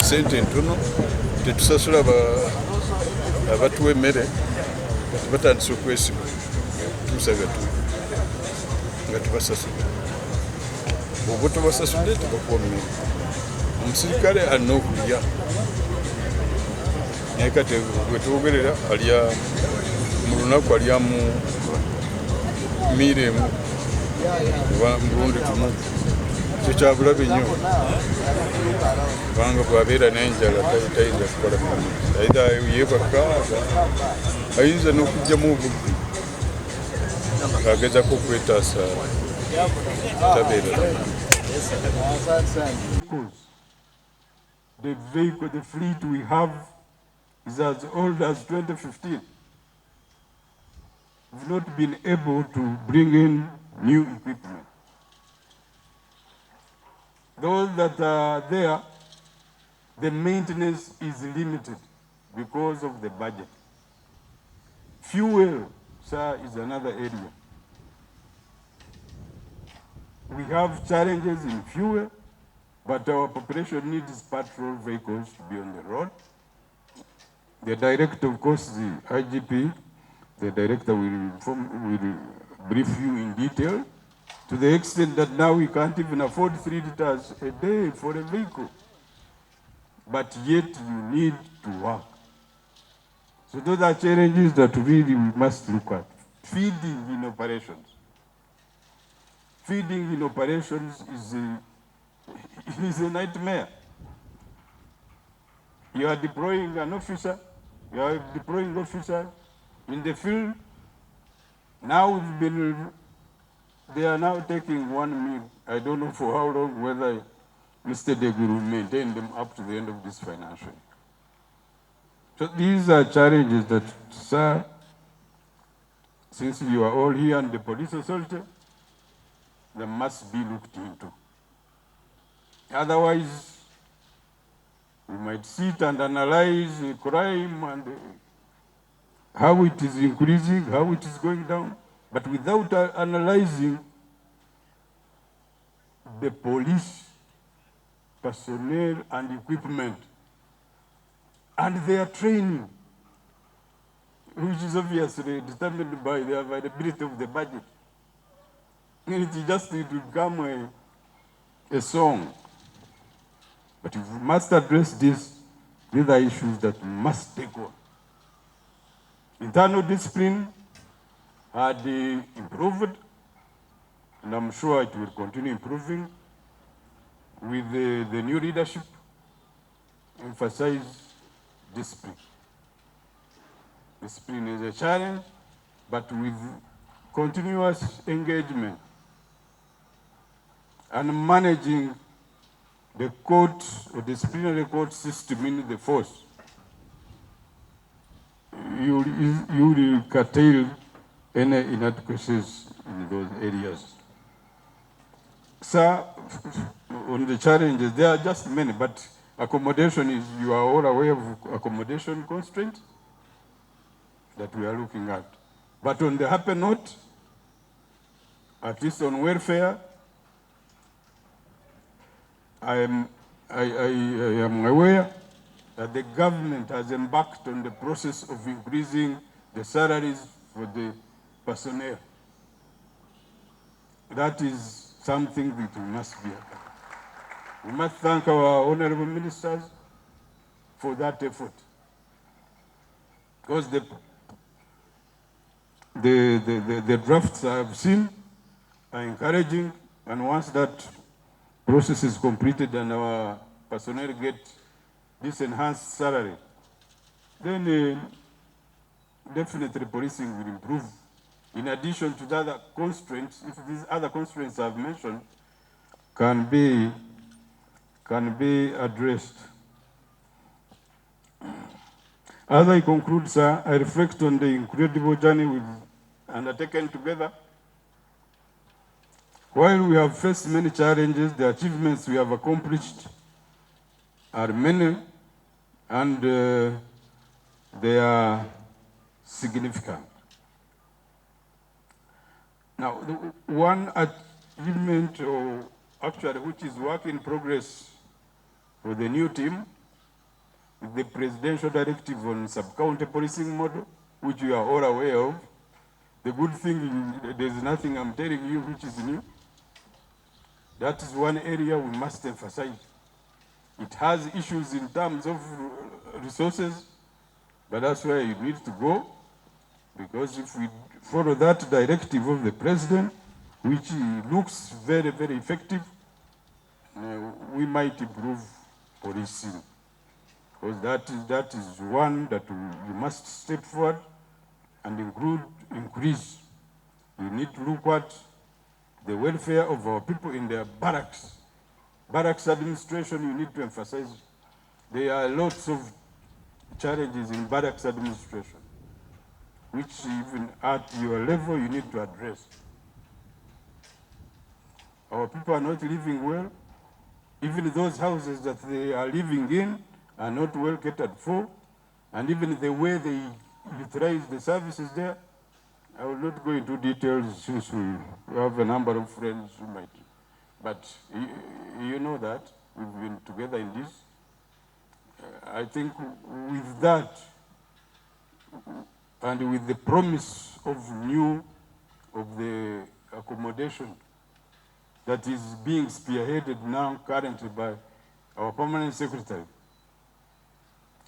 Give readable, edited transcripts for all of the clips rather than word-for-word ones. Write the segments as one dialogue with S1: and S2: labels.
S1: sente ntono tetusasula abatuwa emmere batandise okwesiba tuusa nga tubasasula. Bw'oba tobasasudde tebakuwa mmere. Omusirikale alina okulya naye kati bwe twogerera alya mu lunaku alya mu miira emu mulundi gumu. Ekyo kyabulabe nnyo kubanga bw'abeera n'enjala tayinza kukola ayinza yeebaka ayinza n'okugyamu obubbi ng'agezako okwetaasa tabeera.
S2: The fleet we have is as old as 2015. We've not been able to bring in new equipment. Those that are there, the maintenance is limited because of the budget. Fuel, sir, is another area. We have challenges in fuel, but our population needs patrol vehicles to be on the road. The director, of course, the IGP, the director will brief you in detail, to the extent that now we can't even afford 3 liters a day for a vehicle. But yet you need to work. So those are challenges that really we must look at. Feeding in operations. Feeding in operations is a nightmare. You are deploying an officer, you are deploying officers in the field. Now they are now taking 1 meal. I don't know for how long, whether Mr. Degu will maintain them up to the end of this financial year. So these are challenges that, sir, since you are all here and the police authority, they must be looked into. Otherwise, we might sit and analyze crime and how it is increasing, how it is going down, but without analyzing the police personnel and equipment and their training, which is obviously determined by the availability of the budget. It just will become a song. But if we must address this, these are issues that we must take on. Internal discipline had improved, and I'm sure it will continue improving with the new leadership. Emphasize discipline. Discipline is a challenge, but with continuous engagement and managing the court or disciplinary court system in the force, you will curtail any inadequacies in those areas. Sir, on the challenges, there are just many, but accommodation is, you are all aware of accommodation constraints that we are looking at. But on the happy note, at least on welfare, I am aware that the government has embarked on the process of increasing the salaries for the personnel. That is something that we must be about. We must thank our honorable ministers for that effort, because the drafts I have seen are encouraging, and once that process is completed and our personnel get this enhanced salary, then definitely policing will improve. In addition to the other constraints, if these other constraints I've mentioned can be addressed. As I conclude, sir, I reflect on the incredible journey we've undertaken together. While we have faced many challenges, the achievements we have accomplished are many, and they are significant. Now, the one achievement, or actually which is work in progress for the new team, the presidential directive on sub-county policing model, which you are all aware of. The good thing is there's nothing I'm telling you which is new. That is one area we must emphasize. It has issues in terms of resources, but that's where you need to go, because if we follow that directive of the president, which looks very, very effective, we might improve policing. Because that is one that we must step forward and increase. We need to look at the welfare of our people in their barracks. Barracks administration, you need to emphasize. There are lots of challenges in barracks administration, which even at your level you need to address. Our people are not living well. Even those houses that they are living in are not well catered for, and even the way they utilize the services there. I will not go into details since we have a number of friends who might, but you know that we've been together in this. I think with that, and with the promise of the accommodation that is being spearheaded now currently by our permanent secretary,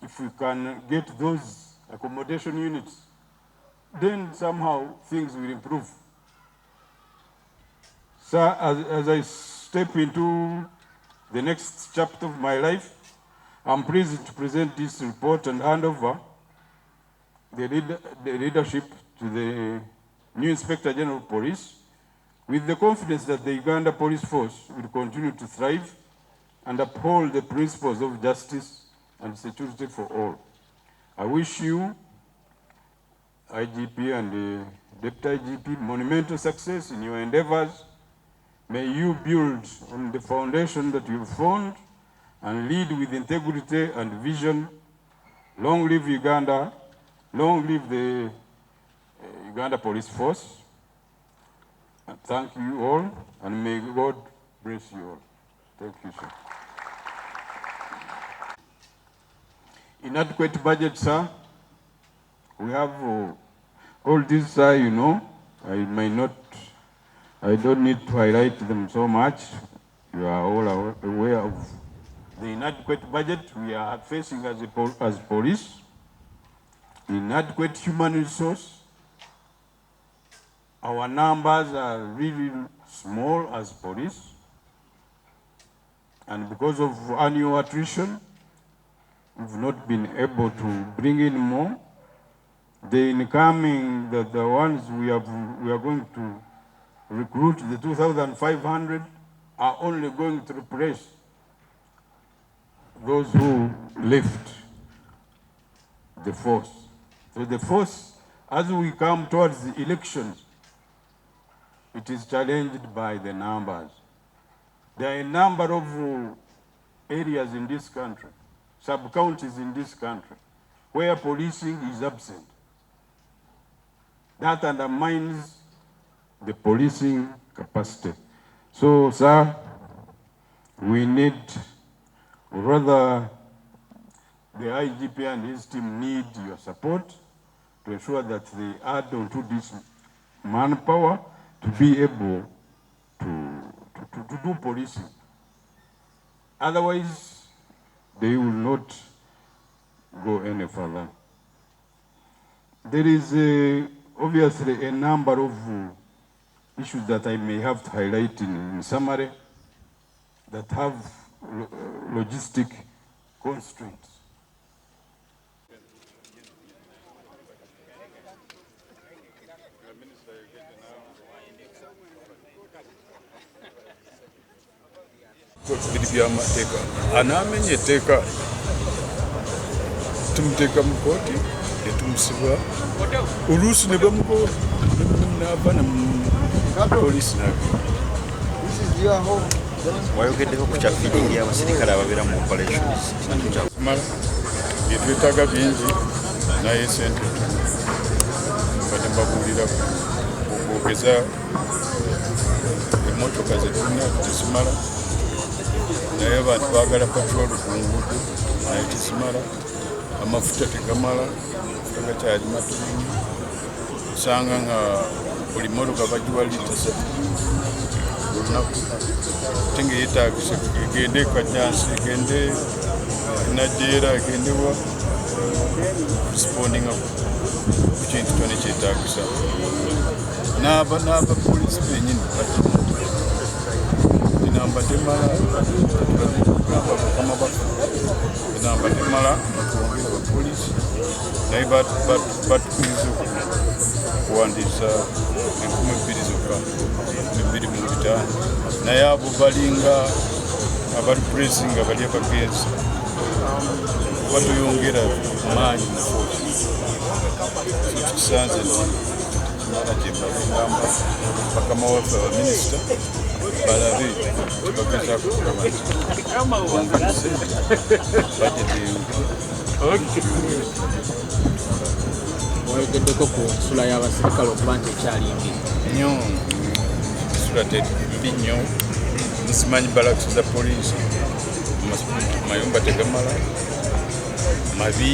S2: if we can get those accommodation units, then somehow things will improve. So as I step into the next chapter of my life, I'm pleased to present this report and hand over the leadership to the new Inspector General of Police, with the confidence that the Uganda Police Force will continue to thrive and uphold the principles of justice and security for all. I wish you, IGP and the Deputy IGP, monumental success in your endeavors. May you build on the foundation that you've formed and lead with integrity and vision. Long live Uganda. Long live the Uganda Police Force. And thank you all, and may God bless you all. Thank you, sir. Inadequate budget, sir. We have all these, sir, you know. I don't need to highlight them so much. You are all aware of the inadequate budget we are facing as police, inadequate human resource. Our numbers are really small as police, and because of annual attrition, we've not been able to bring in more. The incoming, the ones we are going to recruit, the 2,500, are only going to replace those who left the force. So the force, as we come towards the elections, it is challenged by the numbers. There are a number of areas in this country, sub-counties in this country, where policing is absent. That undermines the policing capacity. So, sir, we need, rather, the IGP and his team need your support to ensure that they add on to this manpower to be able to do policing. Otherwise, they will not go any further. There is obviously a number of issues that I may have to highlight in summary that have logistic constraints.
S1: Anamenye teka tumteka mukoti etumusiba olusi ne bamuko n'abana polisi nako.
S3: Wayogeddeko ku kya feeding y'abasirikale ababeera mu operations.
S1: Mala byetwetaaga bingi naye sente kati mbabuulira okwogeza emmotoka zetulina tezimala, naye abantu baagala patrol ku nguudo naye tezimala, amafuta tegamala, amafuta gakyali matono. Osanga nga buli motoka bagiwa liita 3 olunaku ate nga yeetaagisa egende e Kajjansi, egende Najeera, egende wa respondinga ku kintu kyonna kyetaagisa. N'abapoliisi bennyini enamba temala, bakama baffe enamba temala, batwongera abapoliisi naye batukiriza okuwandiisa 2,000 zokka, 2,500, naye abo balinga abali puresi nga bali abagenzi batuyongera maanyi mu foosi. So tukisanze nti kimala kyembagamba bakama waffe abaminisita balabe tebagezaako kulaba nti bongedde bajeti eyongere.
S4: Wayogeddeko ku nsula y'abasirikale okuba nti ekyali mbi
S1: nnyo, ensula mbi nnyo, nsimanyi balakisi za poliisi, mayumba tegamala, mabi.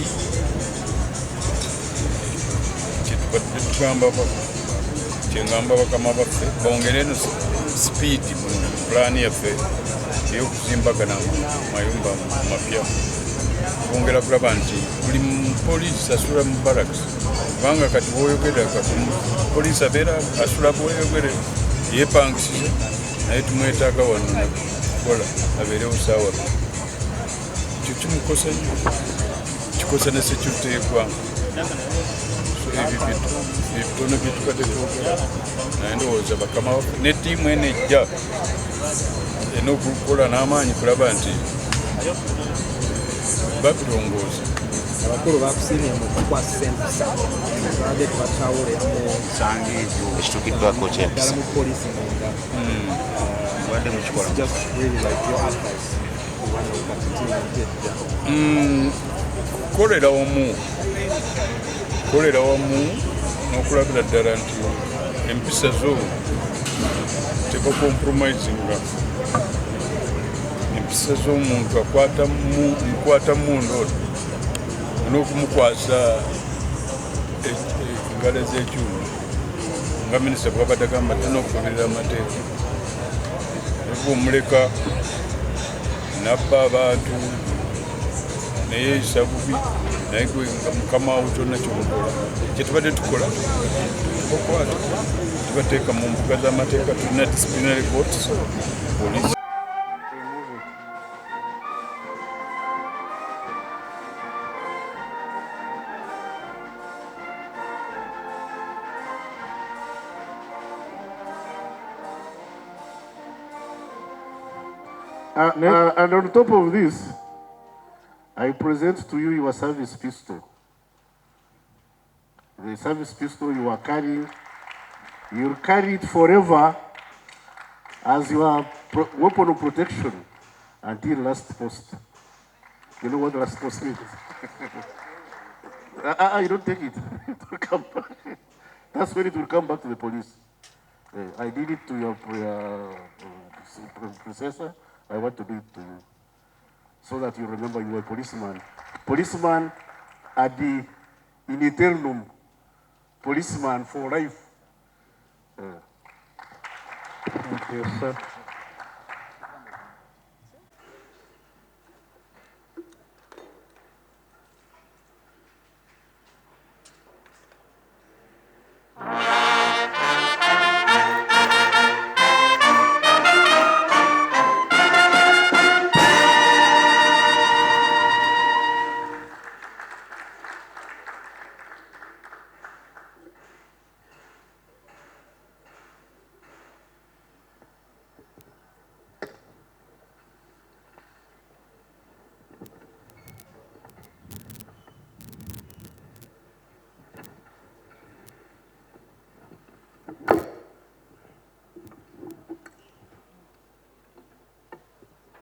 S1: Kyengamba bakama baffe bongere eno sipiidi mu pulaani yaffe ey'okuzimbagana mayumba mapya, bongera kulaba nti buli mupoliisi asula mu baraks, kubanga kati bwoyogera poliisi abeera asula bwoyogere yeepangisiza, naye tumwetaaga wano nakukola abeerewo saawa. Ekyo kimukosa nnyo, kikosa ne security y'eggwanga. Ebyo bitono byetukadde twogera, naye ndowooza bakama waffe ne ttiimu eno ejja erina okukola n'amaanyi kulaba nti babirongooza.
S4: abakulu bakusiimye mu kukwasisa empisa babadde tubatawuliramu
S3: ekituukiddwako kyempisa
S4: ddala mu poliisi nga
S3: mubadde mukikola
S4: just really like your advice kubanga ukatitiina ejja
S1: kukolera wamu n'okulabira ddala nti empisa zo tebakompromisinga. Empisa z'omuntu akwata mundooto n'okumukwasa engalo z'ekyuma nga minisita bwabadde agamba tulina okugoberera amateeka. Eba omuleka nabba abantu neyeeyisa bubi, naye gwe nga mukama wo kyonna kyomukola. Kyetubadde tukola tubakwata tubateeka mu mbuga z'amateeka, tulina disciplinary courts, police.
S5: And on top of this, I present to you your service pistol. The service pistol you are carrying, you'll carry it forever as your weapon of protection until last post. You know what last post means? You don't take it. It will come back. That's when it will come back to the police. I did it to your predecessor. I want to do it to you, so that you remember you were a policeman. Policeman at the in eternum. Policeman for life. Thank you, sir.